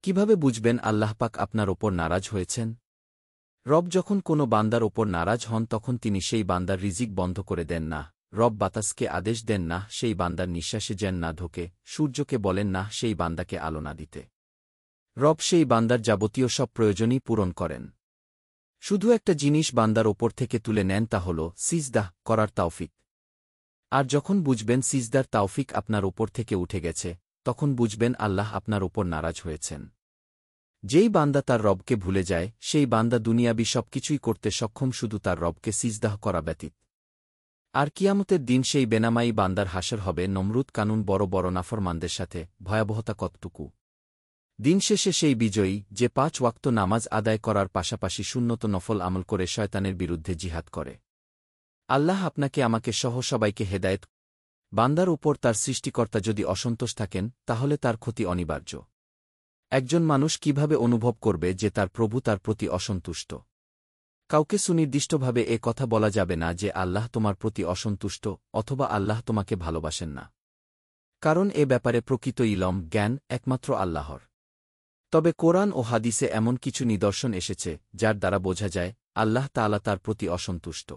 কিভাবে বুঝবেন আল্লাহ পাক আপনার ওপর নারাজ হয়েছেন? রব যখন কোনো বান্দার ওপর নারাজ হন তখন তিনি সেই বান্দার রিজিক বন্ধ করে দেন না, রব বাতাসকে আদেশ দেন না সেই বান্দার নিঃশ্বাসে যেন না ঢোকে, সূর্যকে বলেন না সেই বান্দাকে আলো না দিতে। রব সেই বান্দার যাবতীয় সব প্রয়োজনই পূরণ করেন। শুধু একটা জিনিস বান্দার ওপর থেকে তুলে নেন, তা হল সিজদাহ করার তাওফিক। আর যখন বুঝবেন সিজদার তাওফিক আপনার ওপর থেকে উঠে গেছে, তখন বুঝবেন আল্লাহ আপনার ওপর নারাজ হয়েছেন। যেই বান্দা তার রবকে ভুলে যায়, সেই বান্দা দুনিয়াবি সবকিছুই করতে সক্ষম শুধু তার রবকে সিজদাহ করা ব্যতীত। আর কিয়ামতের দিন সেই বেনামাই বান্দার হাসর হবে নমরুদ কানুন বড় বড় নাফরমানদের সাথে। ভয়াবহতা কতটুকু! দিন শেষে সেই বিজয়ী যে 5 ওয়াক্ত নামাজ আদায় করার পাশাপাশি সুন্নত নফল আমল করে শয়তানের বিরুদ্ধে জিহাদ করে। আল্লাহ আপনাকে আমাকে সহ সবাইকে হেদায়েত। বান্দার উপর তার সৃষ্টিকর্তা যদি অসন্তোষ থাকেন, তাহলে তার ক্ষতি অনিবার্য। একজন মানুষ কিভাবে অনুভব করবে যে তার প্রভু তার প্রতি অসন্তুষ্ট? কাউকে সুনির্দিষ্টভাবে এ কথা বলা যাবে না যে আল্লাহ তোমার প্রতি অসন্তুষ্ট অথবা আল্লাহ তোমাকে ভালোবাসেন না, কারণ এ ব্যাপারে প্রকৃত ইলম জ্ঞান একমাত্র আল্লাহর। তবে কোরআন ও হাদিসে এমন কিছু নিদর্শন এসেছে যার দ্বারা বোঝা যায় আল্লাহ তাআলা তার প্রতি অসন্তুষ্ট।